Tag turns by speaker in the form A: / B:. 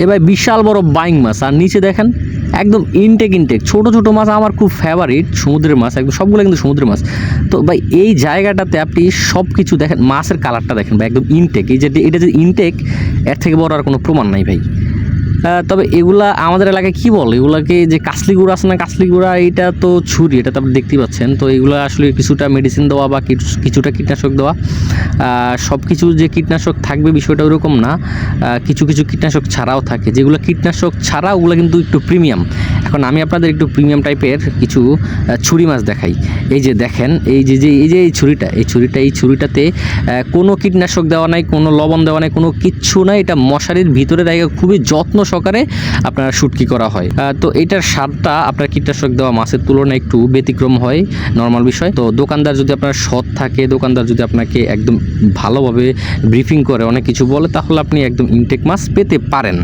A: এ ভাই বিশাল বড় বাইং মাছ, আর নিচে দেখেন একদম ইনটেক ছোট ছোট মাছ। আমার খুব ফেভারিট সমুদ্রের মাছ, একদম সবগুলো কিন্তু সমুদ্রের মাছ। তো ভাই এই জায়গাটাতে আপনি সব কিছু দেখেন, মাছের কালারটা দেখেন ভাই, একদম ইনটেক। এই যে এটা যে ইনটেক, এর থেকে বড় আর কোনো প্রমাণ নাই ভাই। তবে এগুলা আমাদের এলাকায় কি বলে, এগুলাকে যে কাসলি গুঁড়া আছে না, কাসলি গুঁড়া, এইটা তো ছুরি, এটা তো আপনি দেখতেই পাচ্ছেন। তো এগুলো আসলে কিছুটা মেডিসিন দেওয়া বা কিছুটা কীটনাশক দেওয়া। সব কিছু যে কীটনাশক থাকবে বিষয়টা ওরকম না, কিছু কিছু কীটনাশক ছাড়াও থাকে। যেগুলো কীটনাশক ছাড়া ওগুলো কিন্তু একটু প্রিমিয়াম। এখন আমি আপনাদের একটু প্রিমিয়াম টাইপের কিছু ছুরি মাছ দেখাই। এই যে দেখেন, এই ছুরিটাতে কোনো কীটনাশক দেওয়া নাই, কোনো লবণ দেওয়া নাই, কোনো কিচ্ছু নাই। এটা মশারির ভিতরে রেখে খুবই যত্ন সহকারে আপনার শুটকি করা হয়। তো এটার স্বাদটা আপনার কীটনাশক দেওয়া মাছের তুলনায় একটু ব্যতিক্রম হয়, নর্মাল বিষয়। তো দোকানদার যদি আপনার সৎ থাকে, দোকানদার যদি আপনাকে একদম ভালোভাবে ব্রিফিং করে অনেক কিছু বলে, তাহলে আপনি একদম ইনটেক মাছ পেতে পারেন।